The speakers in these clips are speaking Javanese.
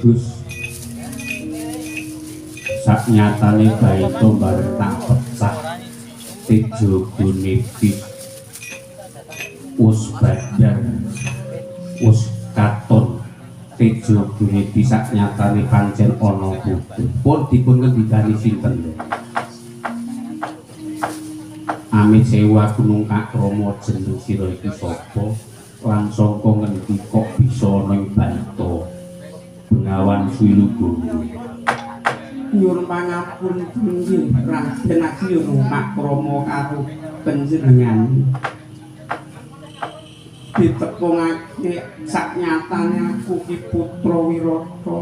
Gus saknyatane baito bareng tak pecah tejo guniti us badar us katon tejo guniti saknyatane pancen ana putu pun dipun ngendikani sinten Amit sewa gunung Kakrama jeneng sira iki sapa lan saka ngendi kok bisa ana ing baito Bengawan Swilugowo nyuwun pangapun inggih Raden Agyana Kakrama karo panjenengan ditekungake saknyatane aku ki putra Wirata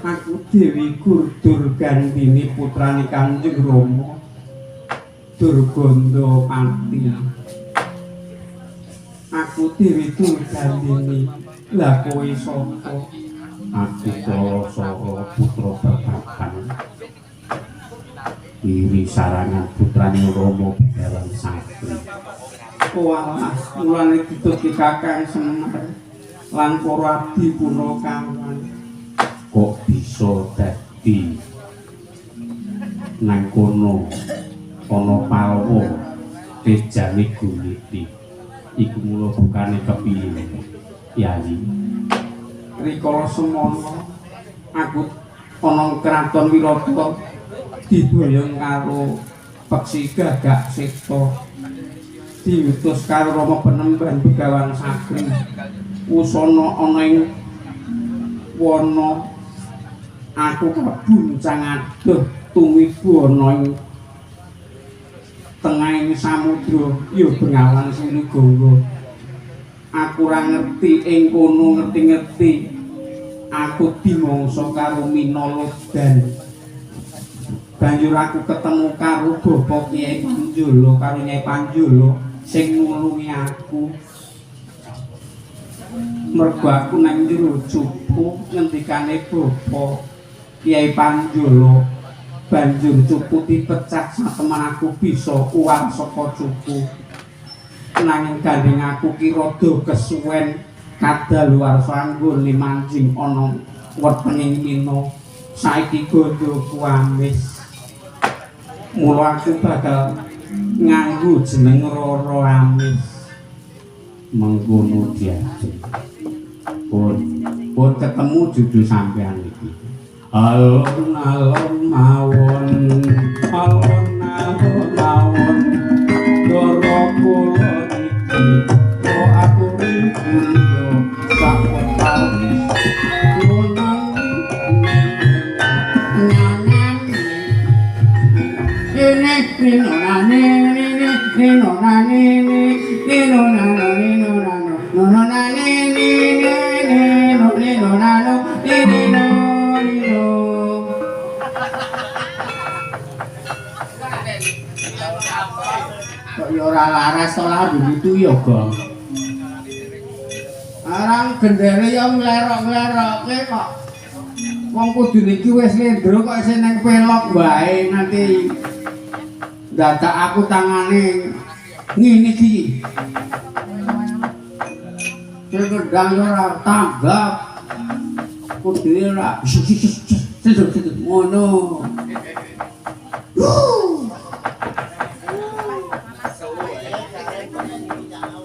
aku Dewi Gurdur Gandini putrane Kanjeng Rama Durganda Pati aku Dewi Durgandini lha kowe sapa aku Karasara putra Babakan iri sarangan putrane Rama Bengawan Sakti walah mulane ditutupi Kakang Semar lan para abdi punakawan kok bisa dadi nang kono ana palwa tejane guniti iku mula bukane kepiye Yayi rikala semono aku ana kraton Wirata diboyong karo peksi Gagak Seta diutus karo Rama Penemban Bengawan Sakti usana ana ing wana aku kabuncang adoh tumibu ana ing tengahing samudra ya Bengawan Swilugowo aku ora ngerti ing kono ngerti-ngerti aku dimangsa karo Minalodhan banjur aku ketemu karo Bapak Kyai Panjala karo Nyai Panjala sing nulungi aku mergo aku nang njero cupu ngendikane Bapak Kyai Panjala banjur cupu dipecah satemen aku bisa uwar saka cupu nanging gandeng aku ki rada kesuwen kadaluwarsa anggone manjing ana wetenging Mina saiki gandhaku amis mula aku bakal nganggo jeneng Rara Amis mengkono diajeng pun ketemu judul sampean iki alon-alon mawon alon-alon mawon doro kula iki ro aku rindu sak wetawis nunang nanang ini ninonane ninonane ninonane ninonane ninonane kok ya ora laras to lah begitu ya, Gong. Arang gendere ya nglerok-nglerokke kok. Wong kudu niki wis lendro kok isih nang pelok wae nanti dadak aku tangane ngene iki. Gedang ora tanggap. Kudu ora ngono.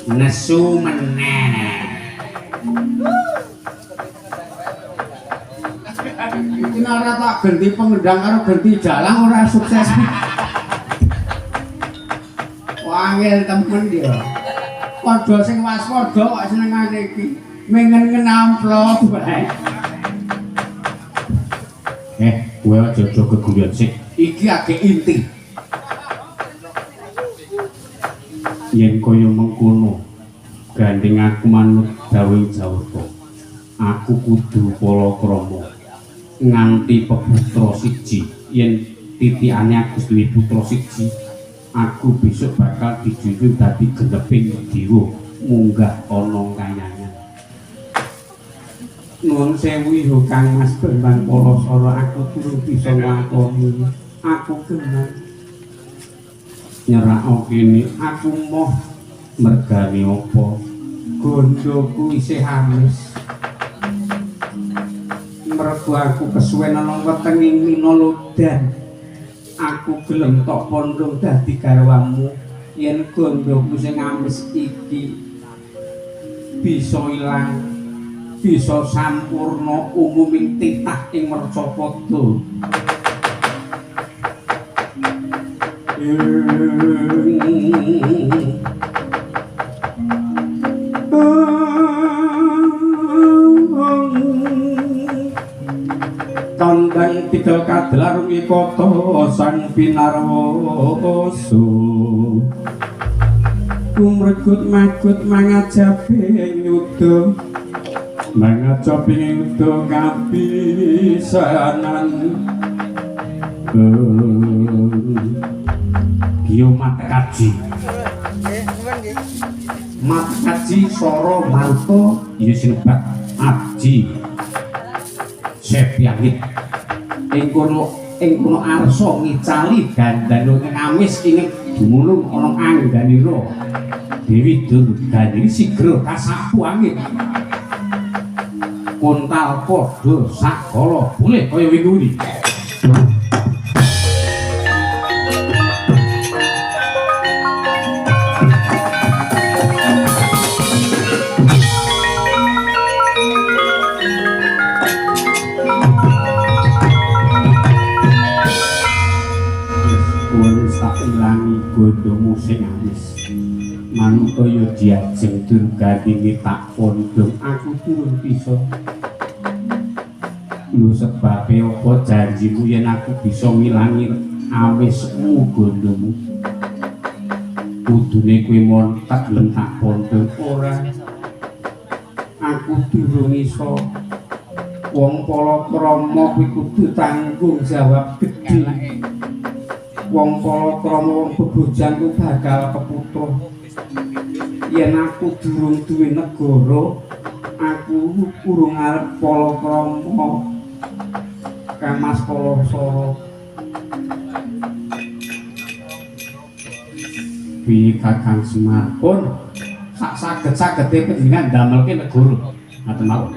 Nesu meneh. Iki ora tak ganti pengendang karo ganti jalang ora sukses. Wangil temen dia. Padha sing waspada kok senengane iki. Mengen ngenamplok bae. Kowe aja keguyon sik. Iki akeh inti. Yen kaya mengkono gandeng aku manut dawuh Jawata aku kudu palakrama nganti peputra siji yen titikane aku duwe putra siji aku besok bakal dijunjung dadi geneping dewa munggah ana kayangan nuwun sewu yo Kang Mas Bambang Palasara aku durung bisa nglakoni aku genah nyerak kene aku moh mergane apa gondoku isih halus mergo aku kesuwen ana wetenging Minalodan. Aku gelem tok pondhong dadi garwamu yen gondoku sing amis iki bisa ilang, bisa sampurna umuming titah ing Mercapada. Tandang tikel kadelar mikata sang pinarwasa kumregut magut mangajabe nyuda mangajabe nyuda kapisanan Giyo Matkaji Matkaji Soro Marto ya sinebat Aji Sepyangit ing kono arsa ngicali dandano ngamis ing dumunung ana angganira Dewi Durgani sigra kasapu angin kontal padha sakala boleh kaya wingi Gondomu sing amis manungkaya diajeng Durgani tak pondhong aku turun bisa lho sebabe apa janjimu yen aku bisa ngilangi amismu gondomu kudune kowe mon tak gelem tak pondhong ora aku durung iso wong palakrama kuwi kudu tanggung jawab gedhe wong palakrama wong bebojan ku bakal keputra yen aku durung duwe negara aku urung arep palakrama Kamas Palasara piye Kakang Semar pun sak saged-sagede panjenengan damelke negara ngaten mawon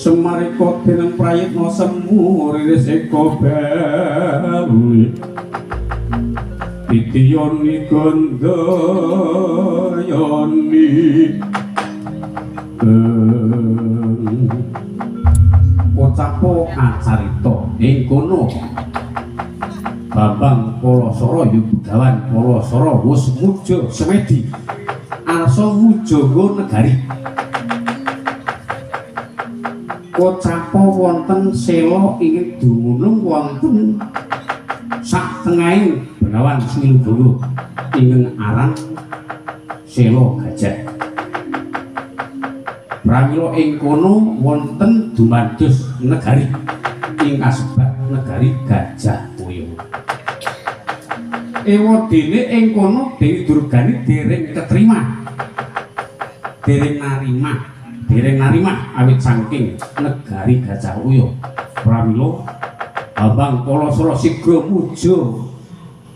Semarika dening prayitna semu riris eka baru titiyoni gandayani pocapo acarita ing kono Bambang Palasara Yudawan Palasara wus muja semedi arsa mujaga negari Kocapa wonten sela ingin dumunung wonten satengahing Benawan Smilubaya ingkang aran Sela Gajah. Pramila ing kono wonten dumados negari ing kasebat negari Gajah Waya. Ewadene ing kono Dewi Durgani dereng ketrima. Dereng narimah awit saking negari Gajah Waya. Pramila Bambang Palasara sigra muja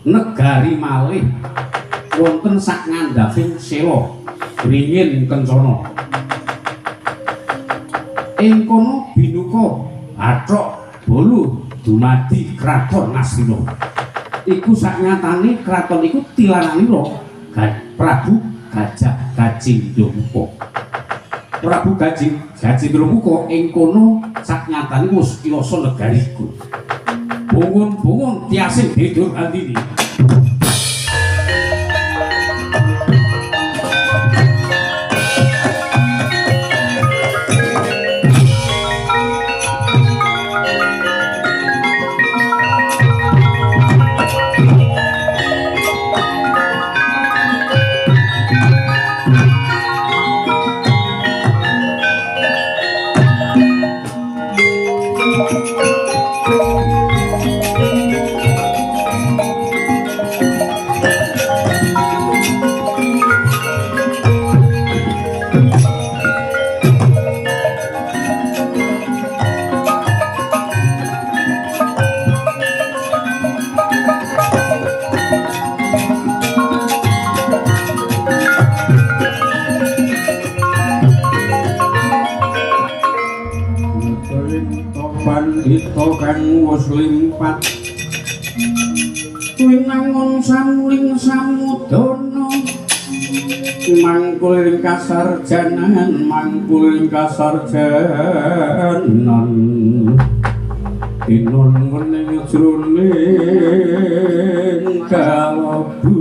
negari malih wonten sak ngandhaping sela ringin kencana. Ing kono binuka Bathara Bala dumadi kraton Ngastina. Iku saknyatane kraton iku tilananira Prabu Gajah Gajendra. Prabu Gajendra ing kono saknyatane wis kiyasa negariku. Bungun-bungun tiasing Dedur Andini. Pandita kang wis limpat winangun samuling samudana mangkuling kasarjanan inun ngening jroning kalebu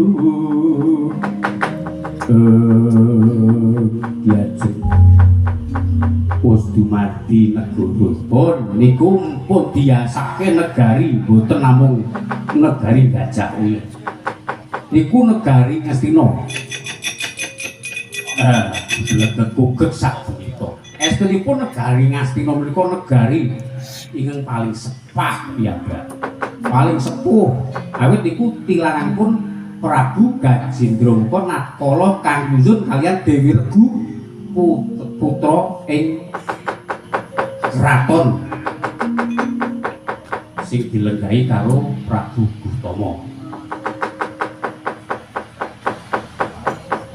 diajeng wis dumadi negara pun niku pun diasake negari mboten namung negari Gajah Ulir niku negari Ngastina lebet kuget sak punika estunipun negari Ngastina menika negari ingkang paling sepah piyambak paling sepuh awit niku tilarangipun Prabu Gajendra Nakala kang nyusun kalian Dewi Regu putra ing kraton sing dilenggahi karo Prabu Gutama.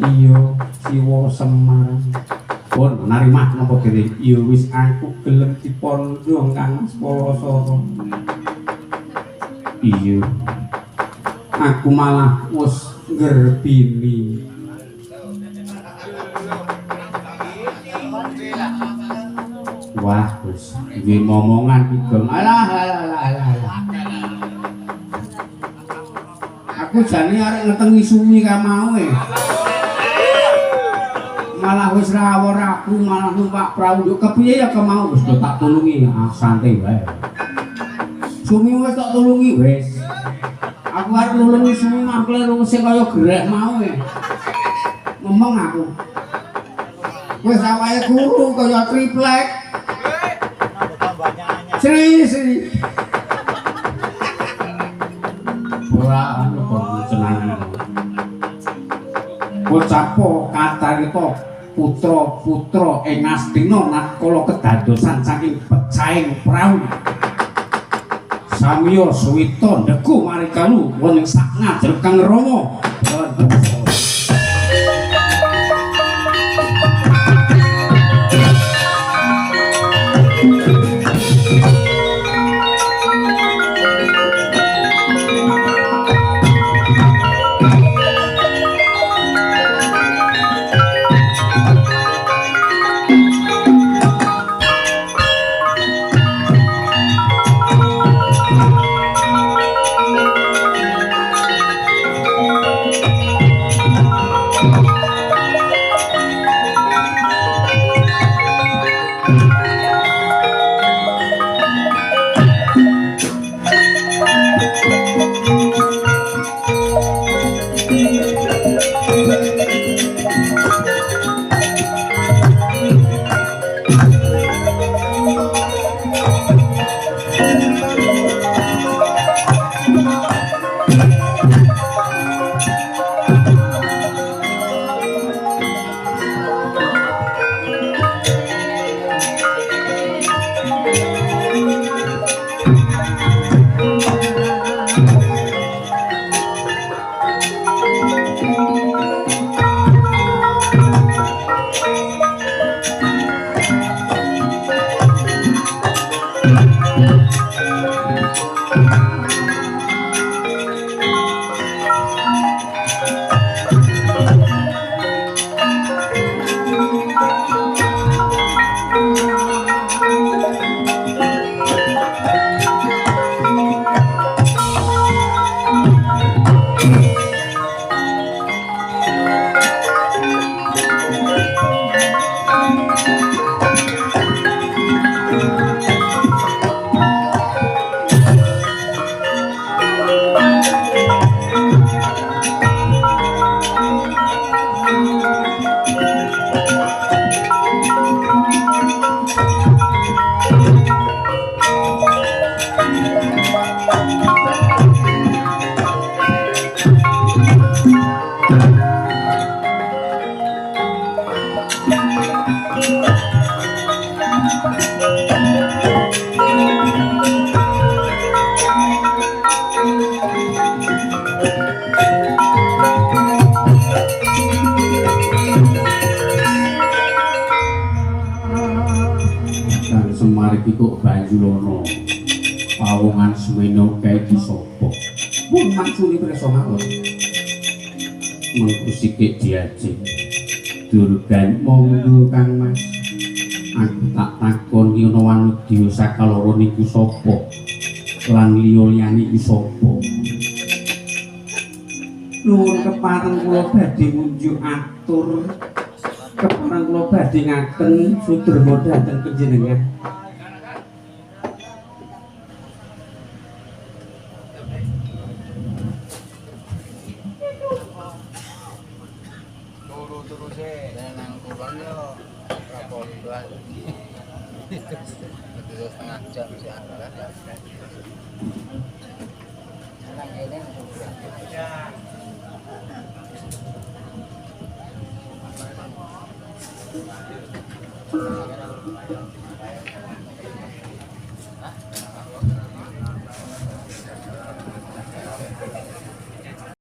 Iya Siwa Semar pun narimah napa dene ya wis aku gelem dipondhong Kang Spalasa. Iya aku malah wis ngerbini wah wis iki momongan iki alah aku jane arek ngetengi suwi ka mau malah wis rawor aku malah numpak prau yo kepiye ya kemau wis tak tulungi santai wae sumi wis tak tulungi wis aku arep nulungi sumi mangkel sing kaya grek mau ngomong aku wis awake guru kaya triplek Sri ora anu kok seneng pocapo katarita putra-putra ing Ngastina Nakala kedadosan saking pecahing prau samiya suwita ndheku marikalu wonten sak ngajer Kang Rama mariki kok Banjulono pawongan semeno kae iki sapa? Pun maksudi preso mawon. Mengko sikik diajeng. Durgan monggo Kang Mas. Aku tak takon ki ana wanudya sakaloro niku sapa? Lan liya-liyane iki sapa? Nuwun kepareng kula badhe ngunjuk atur. Kepareng kula badhe ngaken sudrama dhateng panjenengan. Setengah jam sih ini